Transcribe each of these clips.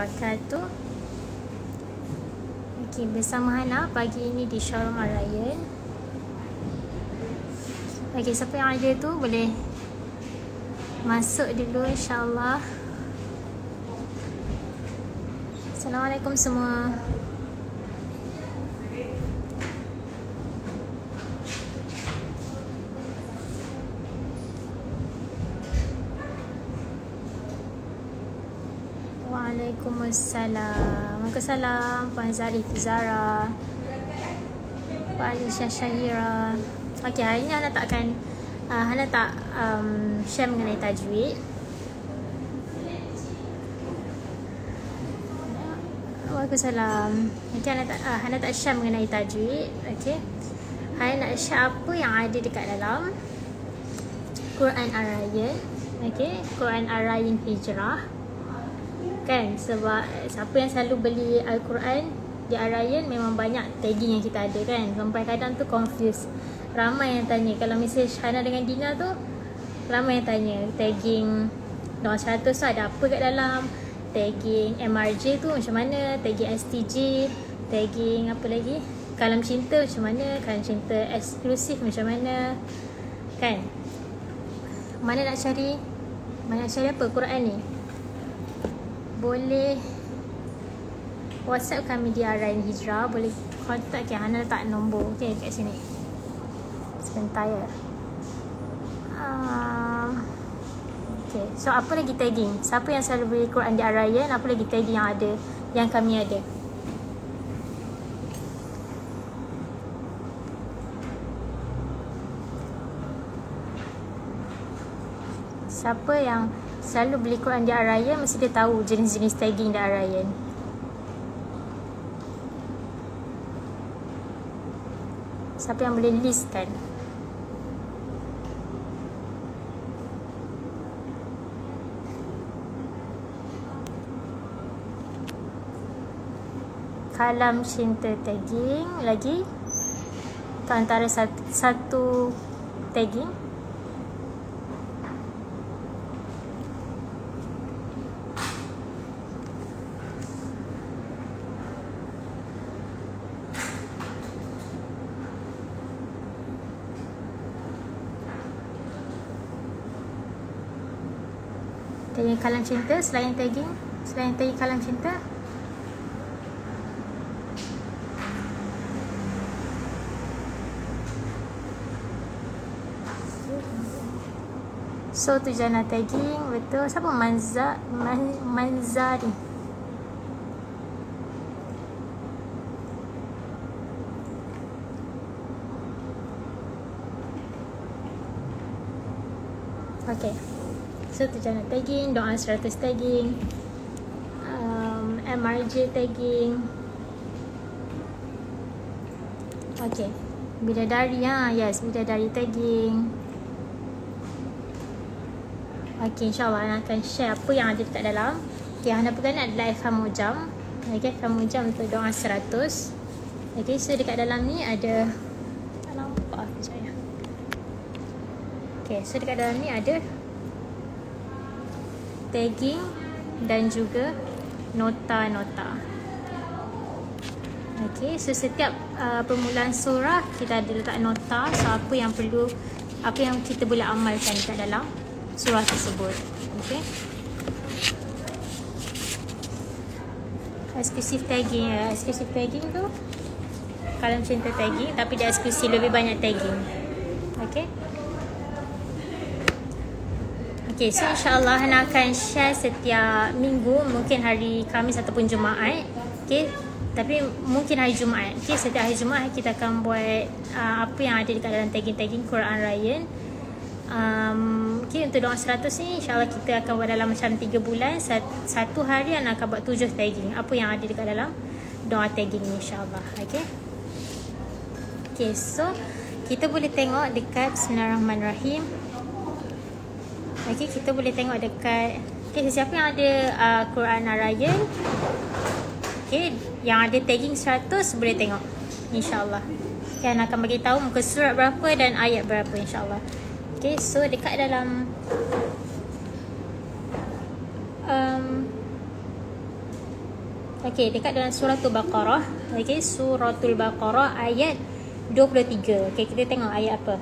wabarakatuh. Okey, bersama Hana pagi ini di Showroom Al-Ryan. Okey, siapa yang ada tu boleh masuk dulu insyaAllah. Assalamualaikum semua. Waalaikumsalam. Waalaikumsalam Puan Zarif Zara, Puan Alicia Syahira. Okey, hari ni Hana tak share mengenai tajwid. Waalaikumsalam. Okey, Hana tak share mengenai tajwid. Okey, Hana nak share apa yang ada dekat dalam Quran Al-Ryan. Okey, Quran Al-Ryan Hijrah. Kan, sebab siapa yang selalu beli Al-Quran di Al-Ryan memang banyak tagging yang kita ada kan. Sampai kadang tu confuse. Ramai yang tanya, kalau message Hana dengan Dina tu, ramai yang tanya tagging Doa 100 tu ada apa kat dalam, tagging MRJ tu macam mana, tagging STJ, tagging apa lagi, Kalam Cinta macam mana, Kalam Cinta eksklusif macam mana. Kan, mana nak cari apa Quran ni? Boleh WhatsApp kami di Al-Ryan Hijrah. Boleh kontak ke Hana, letak nombor okay, kat sini. Sebentar ya. Okay. So apa lagi tagging? Siapa yang selalu beli Quran di Al-Ryan, apa lagi tagging yang ada, yang kami ada? Siapa yang selalu beli Quran di Al-Ryan mesti dia tahu jenis-jenis tagging di Al-Ryan. Siapa yang boleh listkan? Kalam Cinta tagging lagi. Itu antara satu tagging. Tagging Kalam Cinta, selain tagging Kalam Cinta. So tu Jana tagging, betul. Siapa? Manzari. Okay. So tu Jana tagging, Doa 100 tagging, MRJ tagging. Okay, Bidadari, yes, Bidadari tagging. Okay, insyaAllah Hana akan share apa yang ada dekat dalam. Okay, Hana pegang adalah Ifham Mujam. Okay, Ifham Mujam untuk Doa 100. Okay, so dekat dalam ni ada, tak nampak sekejap ya. Okay, so dekat dalam ni ada tagging dan juga nota-nota. Okay, so setiap permulaan surah kita ada letak nota. So apa yang kita boleh amalkan dekat dalam surah tersebut. Okay, eksklusif tagging tu Kalam Cinta tagging, tapi dia eksklusif, lebih banyak tagging. Okay. Okay, so insyaAllah Hana akan share setiap minggu, mungkin hari Khamis ataupun Jumaat. Okay, tapi mungkin hari Jumaat. Okay, setiap hari Jumaat kita akan buat apa yang ada dekat dalam tagging Quran Ryan. Okay, untuk Doa 100 ni insyaAllah kita akan buat dalam macam 3 bulan. Satu hari Hana akan buat 7 tagging, apa yang ada dekat dalam doa tagging ni insyaAllah. Okay. Okay, so kita boleh tengok dekat Bismillahirrahmanirrahim. Okay, kita boleh tengok dekat, okay, siapa yang ada Quran Al-Ryan, okay, yang ada tagging 100 boleh tengok insyaAllah. Okay, Hana akan bagi tahu muka surat berapa dan ayat berapa insyaAllah. Okay, so dekat dalam Okey, dekat dalam suratul Baqarah. Okey, suratul Baqarah ayat 23. Okey, kita tengok ayat apa.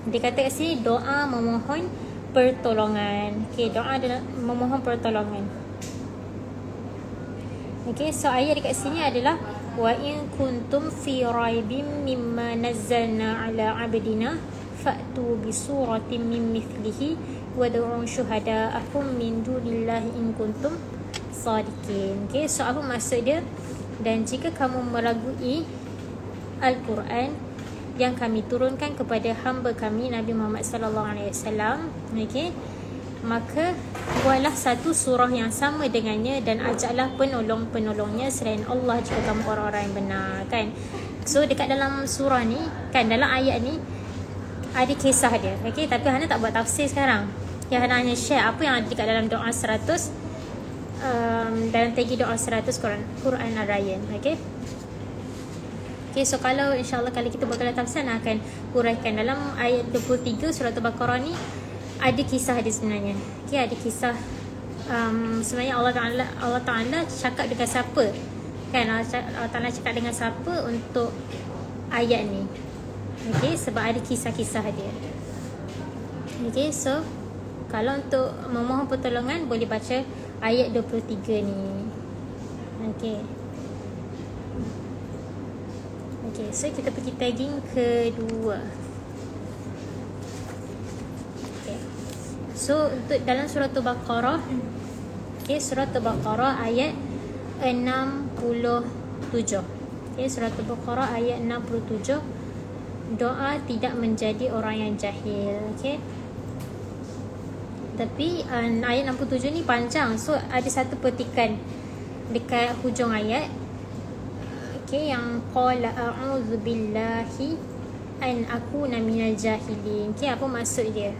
Dia kata kat sini doa memohon pertolongan. Okey, doa adalah memohon pertolongan. Okey, so ayat dekat sini adalah wa in kuntum fi raibim mimma nazzalna ala abdina fa'tu bi suratin min mithlihi wad'u syuhada'akum min dunillahi in kuntum sadiqin. Okay, so apa maksud dia? Dan jika kamu meragui Al-Quran yang kami turunkan kepada hamba kami Nabi Muhammad sallallahu alaihi wasallam, okey, maka buatlah satu surah yang sama dengannya dan ajaklah penolong-penolongnya selain Allah jika kamu orang-orang yang benar, kan? So dekat dalam surah ni, kan, dalam ayat ni ada kisah dia. Okey, tapi Hana tak buat tafsir sekarang. Ya, Hana hanya share apa yang ada dekat dalam doa 100 dalam tagi doa 100 Quran Ar-Rayyan. Okey. Okey, so kalau insya-Allah kalau kita buat dalam tafsir akan huraikan dalam ayat 23 surah Al-Baqarah ni ada kisah dia sebenarnya. Okey, ada kisah sebenarnya Allah Taala cakap dengan siapa? Kan, Allah Taala cakap dengan siapa untuk ayat ni. Okey, sebab ada kisah-kisah dia. Okey, so kalau untuk memohon pertolongan boleh baca ayat 23 ni. Okey. Okey, so kita pergi tagging kedua. Okey. So untuk dalam surah Al-Baqarah, okey, surah Al-Baqarah ayat 67. Okey, surah Al-Baqarah ayat 67. Doa tidak menjadi orang yang jahil. Okey. Tapi ayat 67 ni panjang. So ada satu petikan dekat hujung ayat. Okey, yang qala a'udzu billahi an akuna minal jahilin. Okey, apa maksud dia?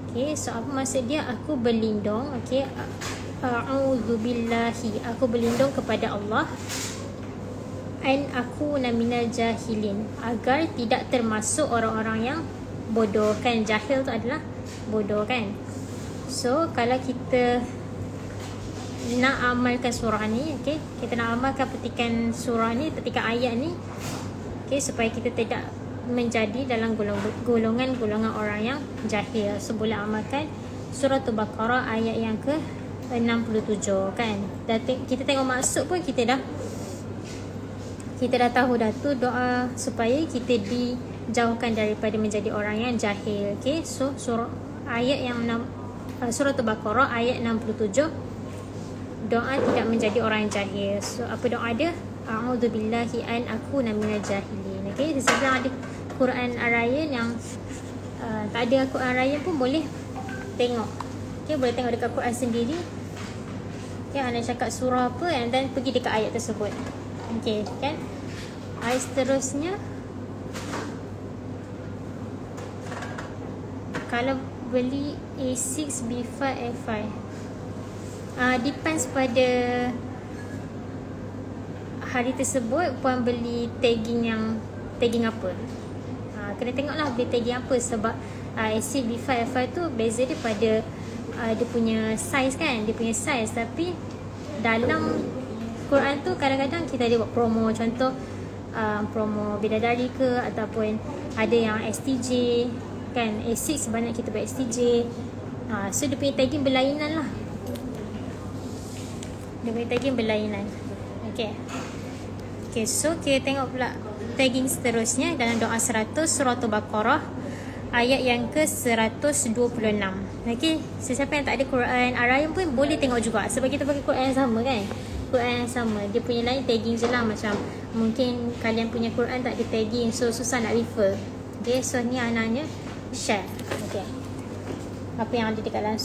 Okey, so apa maksud dia? Aku berlindung, okey, a'udzu billahi, aku berlindung kepada Allah, an akuna minal jahilin, agar tidak termasuk orang-orang yang bodoh, kan? Jahil tu adalah bodoh, kan? So kalau kita nak amalkan surah ni, okey, kita nak amalkan petikan surah ni, petikan ayat ni, okey, supaya kita tidak menjadi dalam golongan orang yang jahil. So boleh amalkan surah Al-Baqarah ayat yang ke 67, kan? Dan kita tengok maksud pun kita dah tahu dah tu doa supaya kita dijauhkan daripada menjadi orang yang jahil. Okey, so surah ayat yang surah Al-Baqarah ayat 67, doa tidak menjadi orang yang jahil. So apa doa dia? A'udzu billahi an akuna minal jahilin. Okey, sebenarnya ada Quran Ar-Rayyan yang tak ada Quran Ar-Rayyan pun boleh tengok. Okey, boleh tengok dekat Quran sendiri. Okey, anda cakap surah apa dan pergi dekat ayat tersebut. Okey, kan? Ayat seterusnya, kalau beli A6, B5, A5, depends pada hari tersebut puan beli tagging apa. Kena tengoklah beli tagging apa, sebab A6, B5, A5 tu beza dia pada dia punya size, kan? Dia punya size, tapi dalam Quran tu kadang-kadang kita ada buat promo, contoh promo bidadari ke, ataupun ada yang STJ, kan? A6 banyak kita buat STJ. So dia punya tagging berlainan lah. Dia punya tagging berlainan. Okay, so kita tengok pula tagging seterusnya dalam doa 100 surah Al-Baqarah ayat yang ke 126. Okay, sesiapa yang tak ada Quran Ar-Rayyan pun boleh tengok juga, sebab kita pakai Quran yang sama, kan? Quran yang sama, dia punya lain tagging je lah. Macam mungkin kalian punya Quran tak ada tagging, so susah nak refer. Okay, so ni anaknya share. Okay, apa yang ada dekat dalam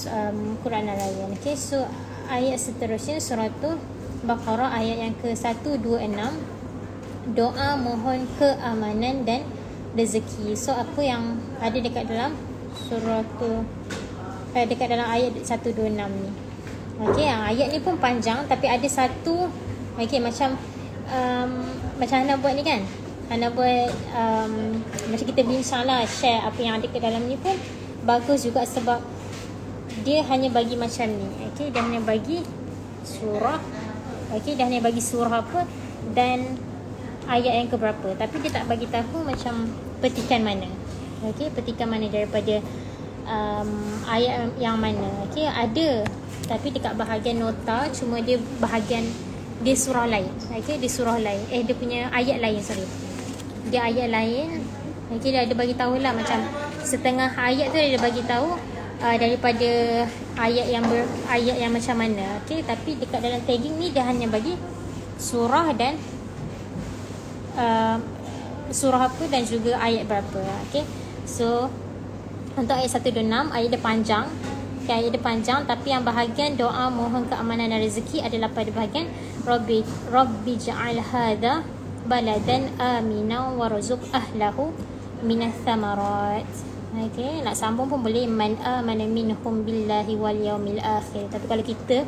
Quran Ar-Rayyan. Okay, so ayat seterusnya surah Al-Baqarah ayat yang ke 126, doa mohon keamanan dan rezeki. So apa yang ada dekat dalam surah tu, dekat dalam ayat 126 ni. Okey, ayat ni pun panjang, tapi ada satu, okey, macam Hana buat ni, kan? Hana buat macam kita bincang lah, share apa yang ada ke dalam ni pun bagus juga, sebab dia hanya bagi macam ni. Okey, dia hanya bagi surah Okey, dia hanya bagi surah apa dan ayat yang keberapa, tapi dia tak bagi tahu macam petikan mana. Okey, petikan mana daripada ayat yang mana. Okey, ada tapi dekat bahagian nota, cuma dia bahagian dia surah lain. Okey, dia surah lain. Dia punya ayat lain, sorry. Dia ayat lain. Okey, dia ada bagi tahulah macam setengah ayat tu dia ada bagi tahu daripada ayat yang macam mana. Okey, tapi dekat dalam tagging ni dia hanya bagi surah dan surah apa dan juga ayat berapa. Okey. So untuk ayat 126, ayat dia panjang. Okay, ayat dia panjang, tapi yang bahagian doa mohon keamanan dan rezeki adalah pada bahagian Rabbi ja'al hadha baladan amina warzuq ahlahu minas thamarat. Okey, nak sambung pun boleh, man amana minhum billahi wal yaumil akhir. Tapi kalau kita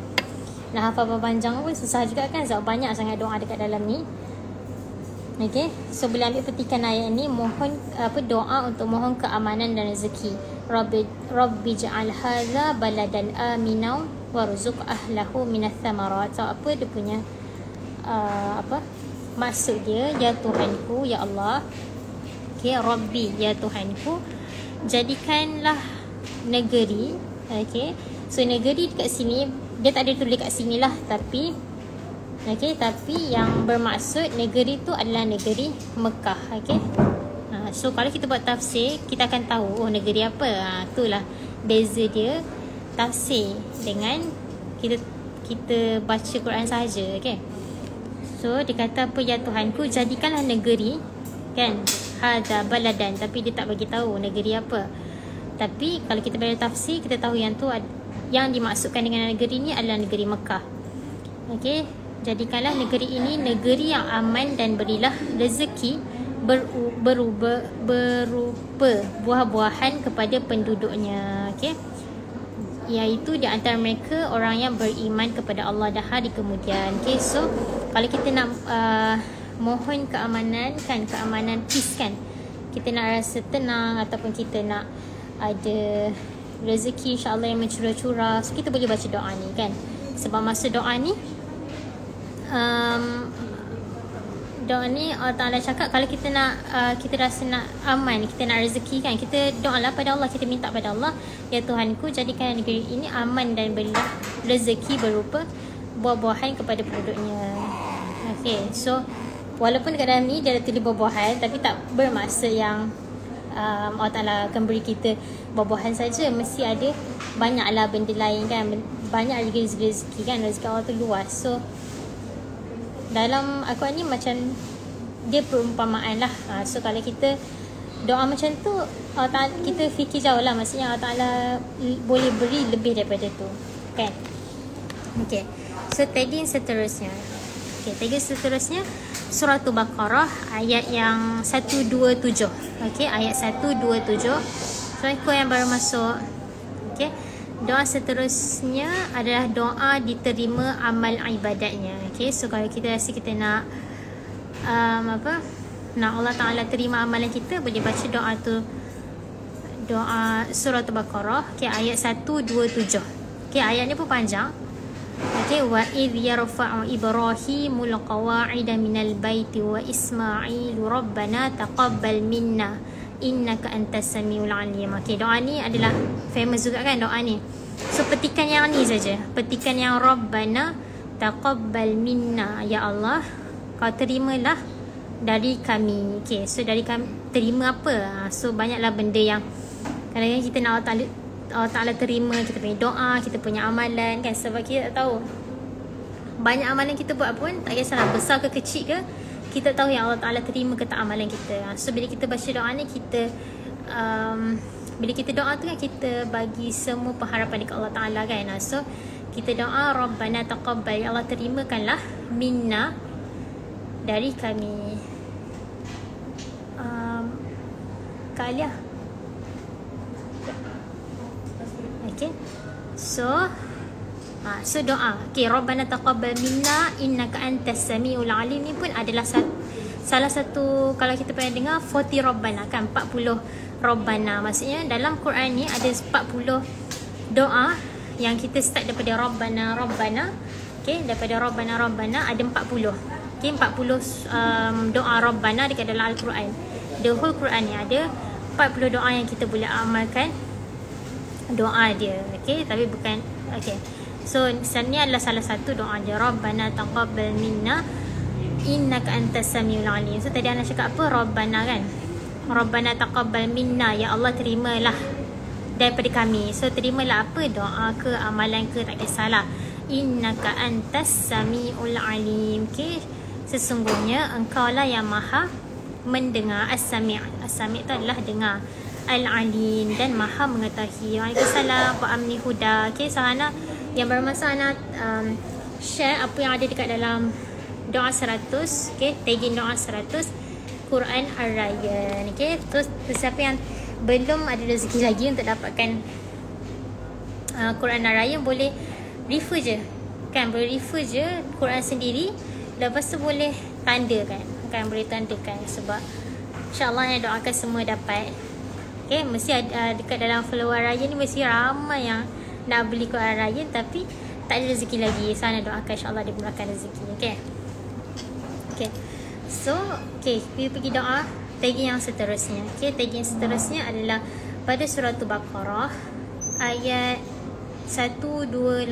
nak hafal panjang pun susah juga kan, sebab banyak sangat doa dekat dalam ni. Okey, so boleh ambil petikan ayat ni, mohon doa untuk mohon keamanan dan rezeki. Rabbi ja'al hadza baladan aminan warzuq ahlahu minas thamarat. So apa dia punya maksud dia? Ya Tuhanku, ya Allah. Okey, Rabbi, ya Tuhanku, jadikanlah negeri. Okey, so negeri dekat sini dia tak ada tulis dekat sini lah, tapi okey, tapi yang bermaksud negeri tu adalah negeri Mekah. Okey. So kalau kita buat tafsir, kita akan tahu negeri apa. Itulah beza dia tafsir dengan kita baca Quran saja. Okey. So dia kata apa, ya Tuhanku, jadikanlah negeri, kan, hadza baladan, tapi dia tak bagi tahu negeri apa. Tapi kalau kita baca tafsir, kita tahu yang dimaksudkan dengan negeri ni adalah negeri Mekah. Okey. Jadikanlah negeri ini negeri yang aman dan berilah rezeki berupa buah-buahan kepada penduduknya. Okey, iaitu di antara mereka orang yang beriman kepada Allah dan hari kemudian. Okey, so kalau kita nak mohon keamanan, kan, keamanan peace, kan, kita nak rasa tenang ataupun kita nak ada rezeki insya-Allah yang mencurah-curah, so kita boleh baca doa ni, kan. Sebab masa doa ni Allah Ta'ala cakap kalau kita nak kita rasa nak aman, kita nak rezeki, kan, kita doalah pada Allah, kita minta pada Allah, ya Tuhanku, jadikan negeri ini aman dan berilah rezeki berupa buah-buahan kepada penduduknya. Okay, so walaupun dekat dalam ni dia ada tulis buah-buahan, tapi tak bermaksud yang Allah Ta'ala akan beri kita buah-buahan saja. Mesti ada banyaklah benda lain, kan, banyak rezeki, kan, rezeki Allah tu luas. So dalam Al-Quran ni macam dia perumpamaan lah. So kalau kita doa macam tu, kita fikir jauh lah, maksudnya Allah Ta'ala boleh beri lebih daripada tu, kan. Okay, so tagging seterusnya. Okay, tagging seterusnya Surah Al-Baqarah ayat yang 127. Okay, ayat 127. So ikut yang baru masuk. Okay, doa seterusnya adalah doa diterima amal ibadatnya. Okay, so kalau kita rasa kita nak nak Allah Ta'ala terima amalan kita, boleh baca doa tu, doa surah Al-Baqarah. Okay, ayat 127. Okay, ayat ni pun panjang. Okay, wa idh yarfa'u Ibrahimul qawa'ida minal baiti wa Ismailu rabbana taqabbal minna innaka antas samiul alim. Okay, doa ni adalah famous juga, kan, doa ni. So petikan yang ni saja, petikan yang Rabbana taqabbal minna, ya Allah, kau terimalah dari kami. Okay, so dari kami terima apa? So banyaklah benda yang kadang-kadang kita nak Allah Ta'ala terima kita punya doa, kita punya amalan, kan, sebab kita tak tahu banyak amalan kita buat pun, tak kisahlah besar ke kecil ke, kita tahu yang Allah Ta'ala terima ke tak amalan kita. So bila kita baca doa ni, kita bila kita doa tu, kan, kita bagi semua pengharapan dekat Allah Ta'ala, kan. So kita doa Rabbana taqabbal, ya Allah terimakanlah minna, dari kami. Kak Alia. Okay, so doa, okay, Rabbana taqabbal minna innaka antas samiul alim ni pun adalah salah satu, kalau kita pernah dengar 40 Rabbana, kan, 40 Rabbana. Maksudnya dalam Quran ni ada 40 doa yang kita start daripada Rabbana, Rabbana, Okey, daripada Rabbana ada 40. Okey, 40 doa Rabbana dekat dalam Al-Quran. The whole Quran ni ada 40 doa yang kita boleh amalkan doa dia. Okey, tapi bukan okey. So sebenarnya adalah salah satu doa dia, Rabbana taqabbal minna innaka antas samiul alim. So tadi Ana cakap apa? Rabbana kan. Rabbana taqabbal minna, ya Allah terimalah daripada kami. So terimalah apa? Doa ke, amalan ke, tak kisahlah. Innaka antas samiul alim. Okey, sesungguhnya engkau lah yang maha mendengar. As-sami'. As-sami' tu adalah dengar. Al-alim, dan maha mengetahui. Waalaikumsalam Pak Amni Huda. Okey, so Ana yang bermasa Ana share apa yang ada dekat dalam doa 100. Okey, tagging doa 100 Quran Ar-Rayyan. Okey, terus siapa yang belum ada rezeki lagi untuk dapatkan Quran Ar-Rayyan, boleh refer je kan, boleh refer je Quran sendiri, lepas tu boleh tandakan kan, boleh tandakan, sebab insyaAllah yang doakan semua dapat. Okay, mesti ada dekat dalam follower Raya ni mesti ramai yang nak beli Quran Raya tapi tak ada rezeki lagi. So Ana doakan insyaAllah dia mulakan rezeki. Okay, okay. So okay, kita pergi doa tagging yang seterusnya. Okay, tagging seterusnya adalah pada surah Al-Baqarah ayat 128.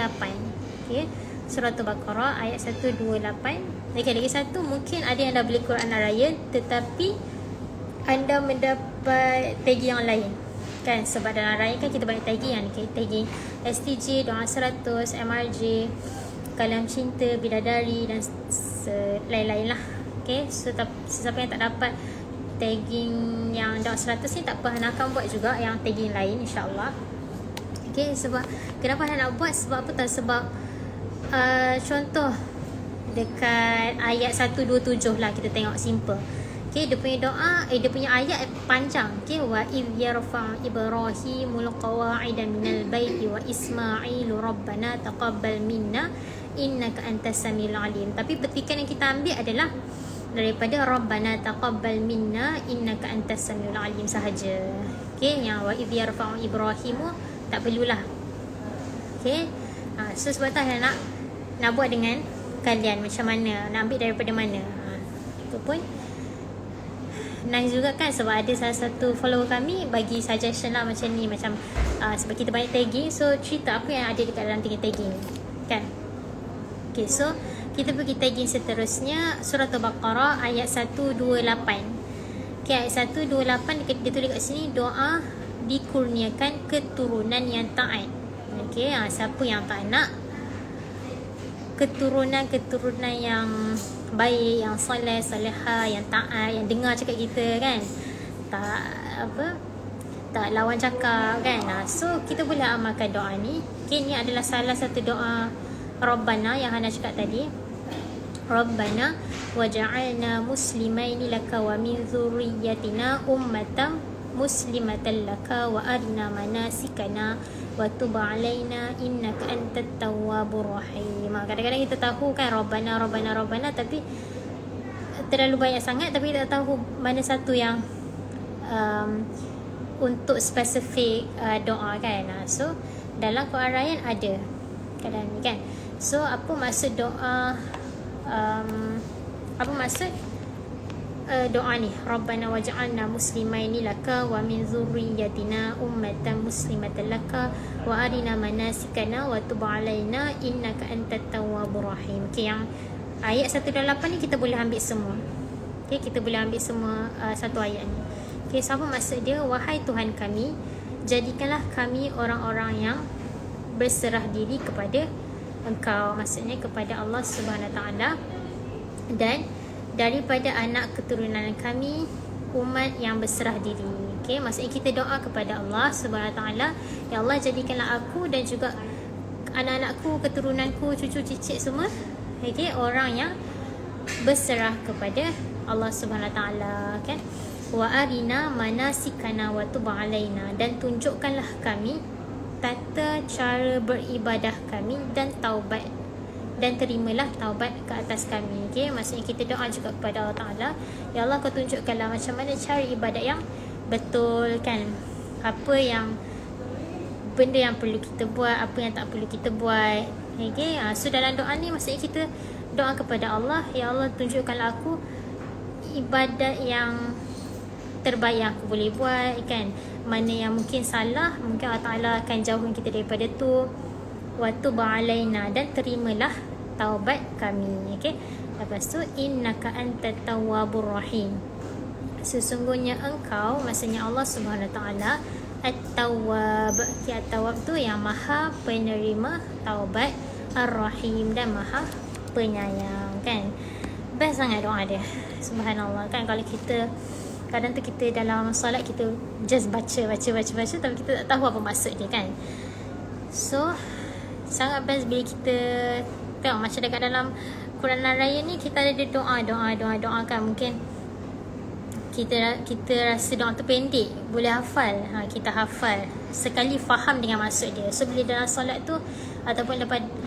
Okay, surah Al-Baqarah ayat 128. Okay, lagi satu, mungkin ada yang dah beli Quran Ar-Rayyan tetapi anda mendapat tagging yang lain kan, sebab dalam Rayyan kan kita banyak tagging kan. Okay, tagging STJ, doa 100, MRJ, kalam cinta, bidadari dan lain-lain lah. Okay, so sesiapa yang tak dapat tagging yang doa 100 ni tak apa, Hana akan buat juga yang tagging lain insyaAllah. Okay, sebab kenapa Hana nak buat, sebab apa tahu, sebab contoh dekat ayat 127 lah, kita tengok simple. Okay, dia punya doa, dia punya ayat panjang. Okay, wa idh yarfa' Ibrahimul qawa'ida minal baiti wa Ismailu rabbana taqabbal minna innaka antas samiul alim. Tapi petikan yang kita ambil adalah daripada rabbana taqabbal minna innaka antas samiul alim sahaja. Okay, yang wa idh yarfa' Ibrahimu tak perlulah. Okay, so sebab tu nak buat dengan kalian macam mana, nak ambil daripada mana. Itu pun nice juga kan, sebab ada salah satu follower kami bagi suggestion lah macam ni, macam sebab kita banyak tagging, so cerita apa yang ada dekat dalam tagging kan. Okay, so kita pergi tagging seterusnya surah Al-Baqarah ayat 128. Okay, ayat 128 dia tulis kat sini, doa dikurniakan keturunan yang taat. Okay, siapa yang tak nak keturunan yang baik, yang soleh, soleha, yang taat, yang dengar cakap kita kan, tak lawan cakap kan. So kita boleh amalkan doa ni. Okay, ni adalah salah satu doa Rabbana yang Hana cakap tadi. Rabbana waj'alna muslimaini laka wa min dzurriyyatina ummatan muslimatan laka wa arina manasikana wa tub alaina innaka antat tawwabur rahim. Kadang-kadang kita tahu kan Rabbana tapi terlalu banyak sangat, tapi tak tahu mana satu yang untuk spesifik doa kan. So dalam Quran Rayyan ada kadang ni kan. So apa maksud doa, apa maksud doa ni, Rabbana waj'alna muslimaini laka wa min dzurriyyatina ummatan muslimatan laka wa arina manasikana wa tub alaina innaka antat tawwabur rahim. Okay, yang ayat 128 ni kita boleh ambil semua. Okay, kita boleh ambil semua satu ayat ni. Okay, so apa maksud dia? Wahai Tuhan kami, jadikanlah kami orang-orang yang berserah diri kepada Engkau, maksudnya kepada Allah Subhanahu Wa Taala, dan daripada anak keturunan kami umat yang berserah diri. Okay, maksudnya kita doa kepada Allah Subhanahu Wa Taala, ya Allah jadikanlah aku dan juga anak-anakku, keturunanku, cucu cicit semua, okay, orang yang berserah kepada Allah Subhanahu Wa Taala kan. Wa arina manasikana wa tub alaina, dan tunjukkanlah kami tata cara beribadah kami dan taubat, dan terimalah taubat ke atas kami. Okay, maksudnya kita doa juga kepada Allah Ta'ala, ya Allah kau tunjukkanlah macam mana cara ibadat yang betul kan, apa yang benda yang perlu kita buat, apa yang tak perlu kita buat. Okay, so dalam doa ni maksudnya kita doa kepada Allah, ya Allah tunjukkanlah aku ibadat yang terbaik yang aku boleh buat kan. Mana yang mungkin salah, mungkin Allah Ta'ala akan jauhkan kita daripada tu. Wa tub alaina, dan terimalah taubat kami. Okay, lepas tu innaka antat tawwabur rahim, sesungguhnya engkau, maksudnya Allah Subhanahu Wa Ta'ala At-Tawwab. At-Tawwab tu yang maha penerima taubat, Ar-Rahim, dan maha penyayang kan. Best sangat doa dia, subhanallah kan. Kalau kita kadang tu kita dalam solat kita just baca tapi kita tak tahu apa maksud dia kan. So sangat best bila kita tengok macam dekat dalam Quran Raya ni kita ada doa kan. Mungkin kita rasa doa tu pendek, boleh hafal, kita hafal sekali, faham dengan maksud dia. So bila dalam solat tu ataupun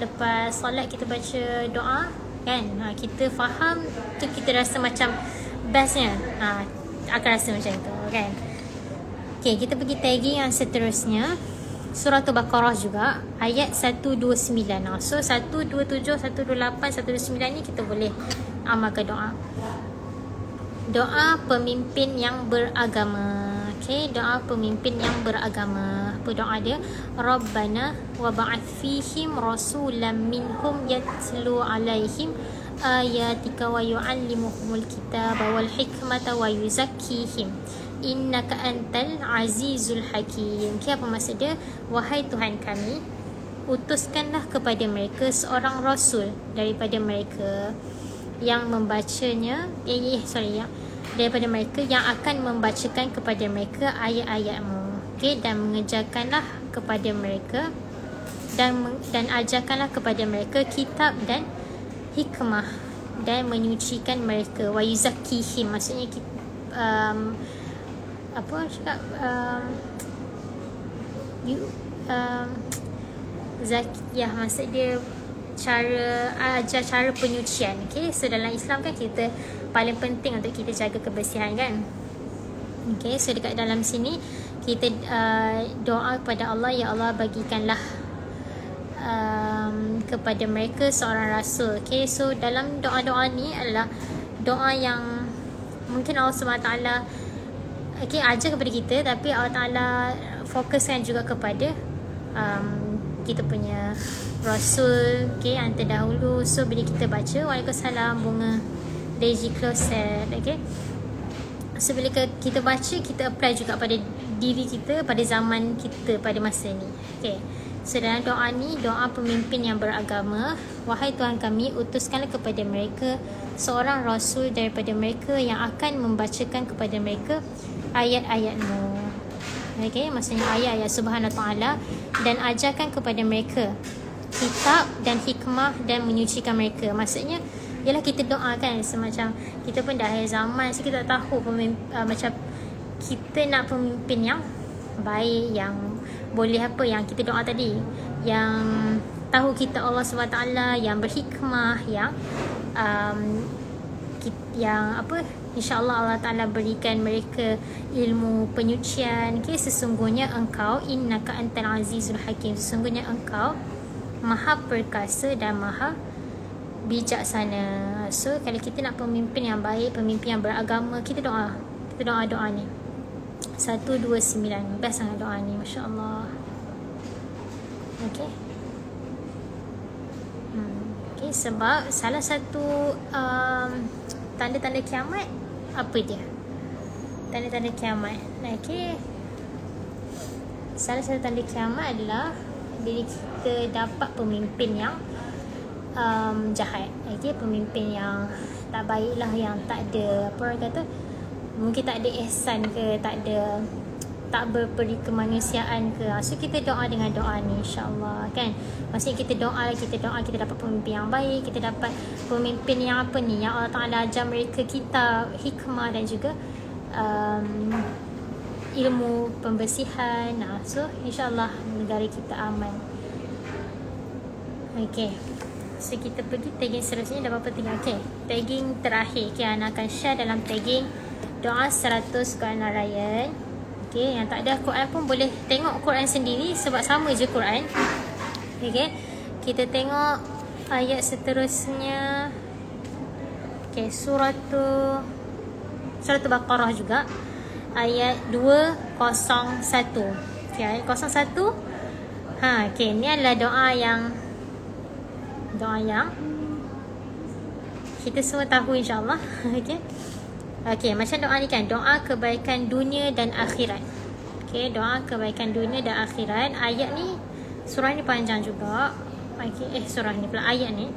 lepas solat kita baca doa kan, kita faham tu, kita rasa macam bestnya, akan rasa macam tu kan. Okay, kita pergi tagging yang seterusnya, surah Al-Baqarah juga, ayat 129. So 127, 128, 129 ni kita boleh amalkan doa. Doa pemimpin yang beragama. Okay, doa pemimpin yang beragama. Apa doa dia? Rabbana wa ba'ath fihim rasulan minhum yatlu alaihim ayatika wa yu'allimuhumul kitaba wal hikmata wa yuzakkihim innaka antal azizul hakim. Okay, apa maksud dia? Wahai Tuhan kami, utuskanlah kepada mereka seorang rasul daripada mereka yang membacanya, daripada mereka yang akan membacakan kepada mereka ayat-ayatmu. Okay, dan mengejarkanlah kepada mereka dan ajarkanlah kepada mereka kitab dan hikmah, dan menyucikan mereka. Wa yuzakkihim, maksudnya zakiyah, maksud dia ajar cara penyucian. Okay, so dalam Islam kan kita paling penting untuk kita jaga kebersihan kan. Okay, so dekat dalam sini kita doa kepada Allah, ya Allah bagikanlah kepada mereka seorang rasul. Okay, so dalam doa-doa ni adalah doa yang mungkin Allah SWT ajar kepada kita, tapi Allah Ta'ala fokuskan juga kepada kita punya rasul, okay, yang terdahulu. So bila kita baca Waalaikumsalam bunga Daisy Closet, okay, so bila kita baca, kita apply juga pada diri kita, pada zaman kita, pada masa ni. Okay, so dalam doa ni, doa pemimpin yang beragama, wahai Tuhan kami, utuskanlah kepada mereka seorang rasul daripada mereka yang akan membacakan kepada mereka ayat-ayat-Mu. Okay, maksudnya ayat-ayat Subhanahu Ta'ala, dan ajarkan kepada mereka kitab dan hikmah, dan menyucikan mereka. Maksudnya ialah kita doa kan, semacam kita pun dah akhir zaman, so kita tak tahu macam kita nak pemimpin yang baik, yang boleh apa yang kita doa tadi, yang tahu kita Allah SWT, yang berhikmah, yang InsyaAllah Allah Ta'ala berikan mereka ilmu penyucian. Okay, sesungguhnya engkau innaka antal azizul hakim, sesungguhnya engkau maha perkasa dan maha bijaksana. So kalau kita nak pemimpin yang baik, pemimpin yang beragama, kita doa ni 129. Best sangat doa ni, Masya Allah. Okay, okay, sebab salah satu tanda-tanda kiamat, apa dia? Tanda-tanda kiamat. Okay, salah satu tanda kiamat adalah bila kita dapat pemimpin yang jahat. Okay, pemimpin yang tak baik lah, yang tak ada, apa orang kata, mungkin tak ada ihsan ke, tak berperi kemanusiaan ke. So kita doa dengan doa ni, insyaAllah kan. Maksudnya kita doa kita dapat pemimpin yang baik, kita dapat pemimpin yang apa ni, yang Allah Ta'ala ajar mereka kitab, hikmah, dan juga ilmu pembersihan. So insyaAllah negara kita aman. Okay, so kita pergi tagging seterusnya. Dah berapa tinggal? Okay, tagging terakhir, okay, Ana akan share dalam tagging doa 100 Quran Raya. Okay, yang tak ada Quran pun boleh tengok Quran sendiri sebab sama je Quran. Okay, kita tengok ayat seterusnya. Okay, surah Baqarah juga, ayat 201. Okay, ayat 01. Okay, ni adalah doa yang kita semua tahu insyaAllah. Okay. Okay, macam doa ni kan, doa kebaikan dunia dan akhirat. Okay, doa kebaikan dunia dan akhirat. Ayat ni, surah ni panjang juga. Okay, surah ni pula, ayat ni.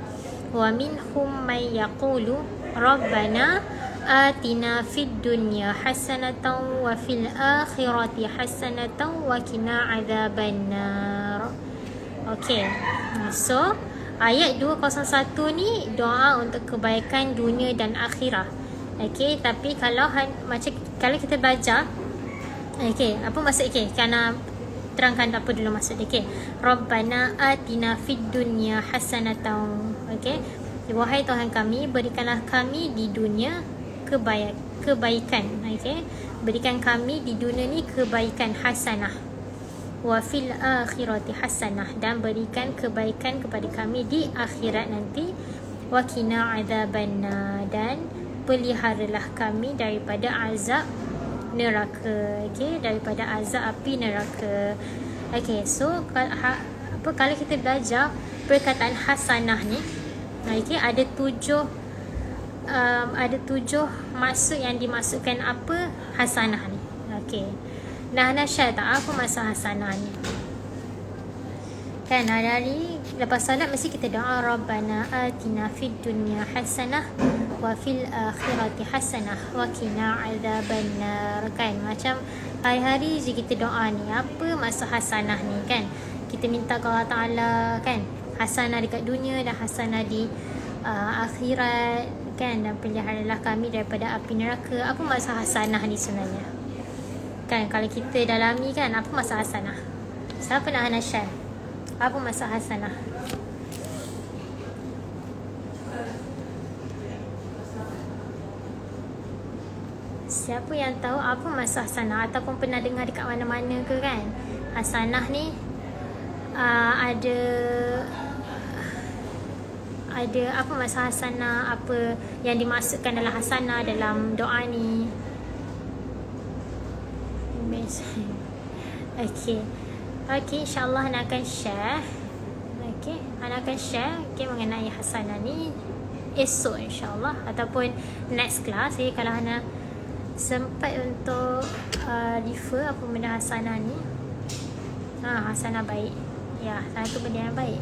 Wa minhum may yaqulu Rabbana atina fid dunya hasanatan wa fil akhirati hasanatan wa qina adzabannar. Okay, so ayat 201 ni doa untuk kebaikan dunia dan akhirat. Okay, tapi kalau kita belajar, okay, apa maksud? Okay, kerana terangkan apa dulu maksud. Okay, Rabbana atina fid dunya hasanatan. Okay, wahai Tuhan kami, berikanlah kami di dunia kebaikan. Okay, berikan kami di dunia ni kebaikan hasanah. Wa fil akhirati hasanah, dan berikan kebaikan kepada kami di akhirat nanti. Wa qina adzabannar, dan peliharalah kami daripada azab neraka. Okay, daripada azab api neraka. Okay, so kalau kita belajar perkataan hasanah ni, okay, ada tujuh maksud yang dimasukkan apa hasanah ni. Okay, nah Syah tak apa maksud hasanah ni? Kan hari-hari lepas salat mesti kita doa Rabbana atina fid dunya hasanah wa fil akhirati hasanah wa qina adzabannar. Kan macam hari-hari je kita doa ni. Apa maksud hasanah ni kan? Kita minta ke Allah Ta'ala kan, hasanah dekat dunia dan hasanah di akhirat kan, dan peliharalah kami daripada api neraka. Apa maksud hasanah ni sebenarnya? Kan kalau kita dalami kan, apa maksud hasanah? Siapa nak Hanasyah? Apa maksud hasanah? Siapa yang tahu apa maksud hasanah ataupun pernah dengar dekat mana-mana ke kan? Hasanah ni ada apa maksud hasanah, apa yang dimaksudkan dalam hasanah dalam doa ni? Okay, insyaAllah Ana akan share. Okay, Ana akan share mengenai hasanah ni esok insyaAllah, ataupun next class. Jadi kalau Ana sempat untuk refer apa benda hasanah ni, hasanah baik, ya, satu benda yang baik.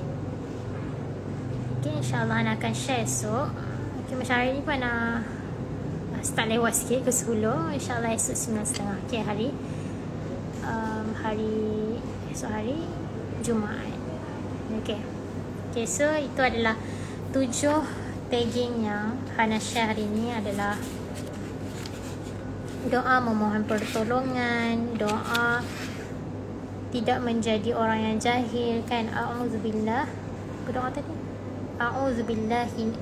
Okay, insyaAllah Ana akan share esok. Okay, macam hari ni pun Ana start lewat sikit ke 10. InsyaAllah esok 9.30. Okay, esok hari Jumaat. Okay, so itu adalah 7 tagging yang Hanasyah hari ni adalah doa memohon pertolongan, doa tidak menjadi orang yang jahil kan. A'udzubillah. Apa doa tadi? A'udzubillahi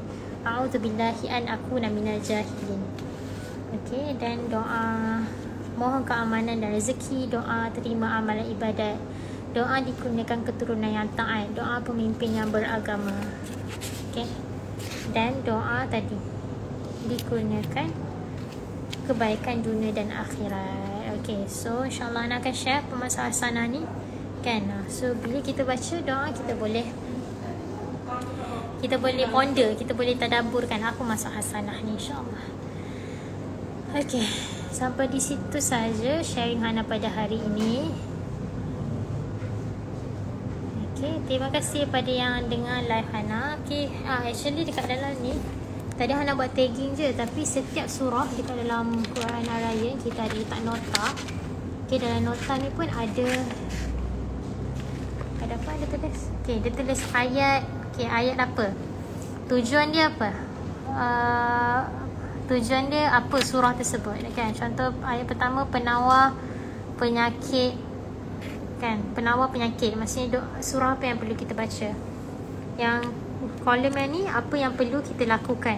an akuna minal jahilin. Okay, dan doa mohon keamanan dan rezeki, doa terima amalan ibadat, doa dikurniakan keturunan yang taat, doa pemimpin yang beragama. Okay, dan doa tadi dikurniakan kebaikan dunia dan akhirat. Okay, so insyaAllah Ana akan share permasalahan hasanah ni kan. So bila kita baca doa, kita boleh ponder, kita boleh tadaburkan apa maksud hasanah ni insyaAllah. Okay, sampai di situ saja sharing Hana pada hari ini. Okay, terima kasih pada yang dengar live Hana. Okay, actually dekat dalam ni tadi Hana buat tagging je, tapi setiap surah dekat dalam Quran Ar-Raya kita ada letak nota. Okay, dalam nota ni pun ada apa ada tulis. Okay, dia tulis ayat. Okay, ayat apa, tujuan dia apa, tujuan dia apa surah tersebut kan. Contoh ayat pertama, penawar penyakit kan, penawar penyakit, maksudnya surah apa yang perlu kita baca. Yang kolom yang ni, apa yang perlu kita lakukan.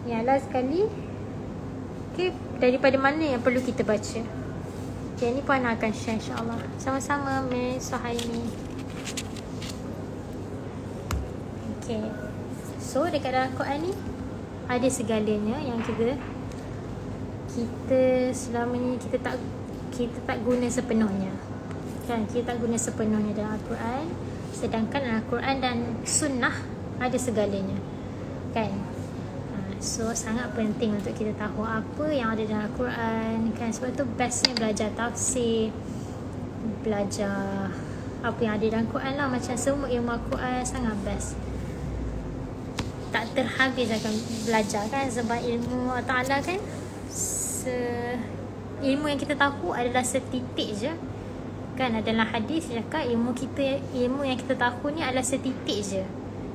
Yang last sekali, okay, daripada mana yang perlu kita baca. Okay, ni Puan akan share insyaAllah. Sama-sama Miss Suhaimi. Okay, so dekat dalam Quran ni ada segalanya yang kita selama ni kita tak guna sepenuhnya, kan? Kita tak guna sepenuhnya dalam Al-Quran, sedangkan Al-Quran dan Sunnah ada segalanya, kan? So sangat penting untuk kita tahu apa yang ada dalam Al-Quran, kan? Sebab tu bestnya belajar tafsir, belajar apa yang ada dalam Quran lah. Macam semua ilmu Al-Quran sangat best, tak terhabis akan belajar, kan? Sebab ilmu Allah Ta'ala kan, ilmu yang kita tahu adalah setitik je, kan? Adalah hadis cakap ilmu yang kita tahu ni adalah setitik je,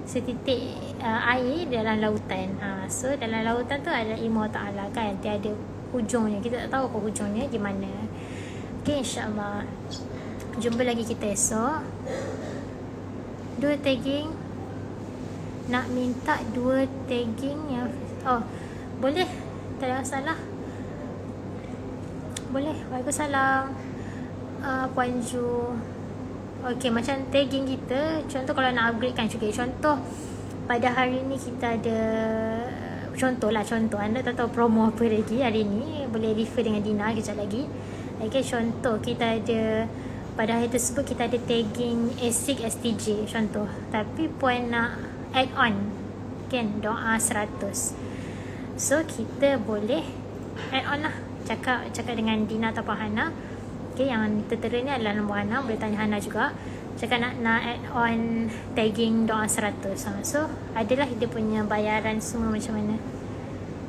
setitik air dalam lautan. So dalam lautan tu ada ilmu Allah Ta'ala, kan? Tiada hujungnya, kita tak tahu apa hujungnya di mana. Okay, insyaAllah jumpa lagi kita esok. 2 tagging, nak minta 2 tagging yang boleh, tak ada masalah, boleh. Waalaikumsalam Puan Ju. Okay, macam tagging kita, contoh kalau nak upgrade kan juga. Contoh pada hari ni kita ada, contoh anda tak tahu promo apa lagi hari ni, boleh refer dengan Dina kejap lagi. Okay, contoh kita ada pada hari tersebut kita ada tagging ASIC STJ contoh, tapi Puan nak add on, kan, doa 100. So kita boleh add on lah, cakap dengan Dina atau Hana. Okay, yang tertera ni adalah nombor Hana, boleh tanya Hana juga. Cakap nak add on tagging doa 100. So adalah dia punya bayaran semua macam mana.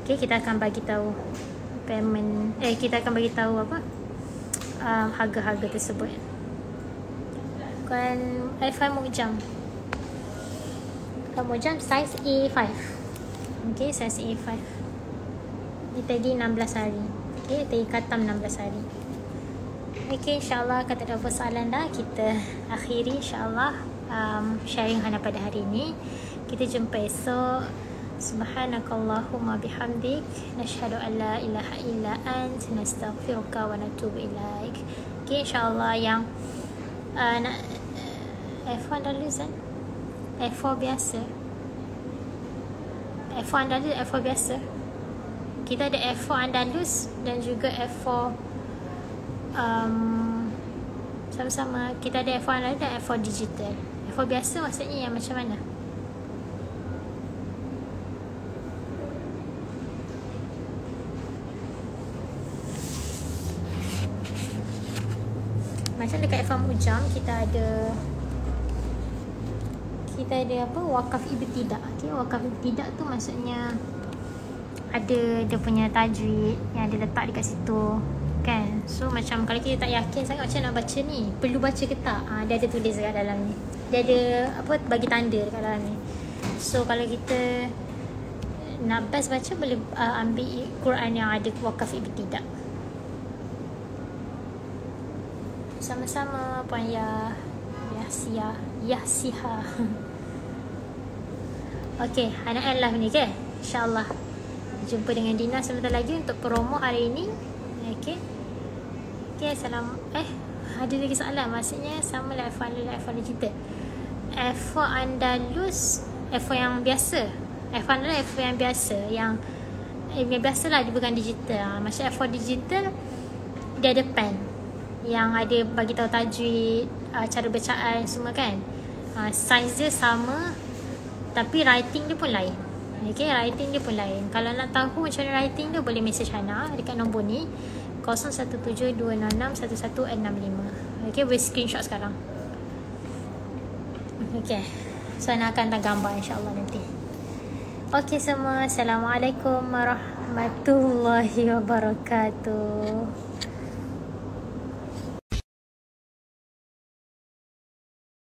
Okay, kita akan bagi tahu payment, kita akan bagi tahu apa harga-harga tersebut. Kan iPhone Mujam size A5. Okay, size A5 di tagging 16 hari. Okay, tagging khatam 16 hari. Okay, insyaAllah kata ada persoalan dah, kita akhiri insyaAllah sharing Hana pada hari ini. Kita jumpa esok. Subhanakallahumma bihamdik, nashhadu an la ilaha illa ant, nastaghfiruka wa natubu ilaik. Okay, insyaAllah yang nak F1 Andalus kan, F4 biasa, F4 Andalus, F4 biasa. Kita ada F4 Andalus dan juga F4 sama-sama. Kita ada F4 Andalus dan F4 digital. F4 biasa maksudnya yang macam mana? Macam dekat F4 Mujam kita ada apa, wakaf ibtidak. Okay, wakaf ibtidak tu maksudnya ada dia punya tajwid yang dia letak dekat situ, kan? So macam kalau kita tak yakin sangat macam nak baca ni, perlu baca ke tak, dia ada tulis dekat dalam ni, dia ada apa, bagi tanda dekat dalam ni. So kalau kita nak best baca, boleh ambil Quran yang ada wakaf ibtidak. Sama-sama Puan Yasiha. Okay, anak Allah ni ke, insyaAllah jumpa dengan Dina sebentar lagi untuk promo hari ini. Okay, salam. Ada lagi soalan, maksudnya sama lah F1 digital, F4 Andalus, F4 yang biasa, F1 adalah F4 yang biasa, yang biasa lah, dia bukan digital. Macam F4 digital dia ada pen yang ada bagi tahu tajwid, cara bacaan semua, kan? Size dia sama tapi writing dia pun lain. Okay, writing dia pun lain. Kalau nak tahu macam mana writing dia, boleh message Hana dekat nombor ni 0172661165. Okay, boleh screenshot sekarang. Okay, so Hana akan hantar gambar insyaAllah nanti. Okay semua, Assalamualaikum warahmatullahi wabarakatuh.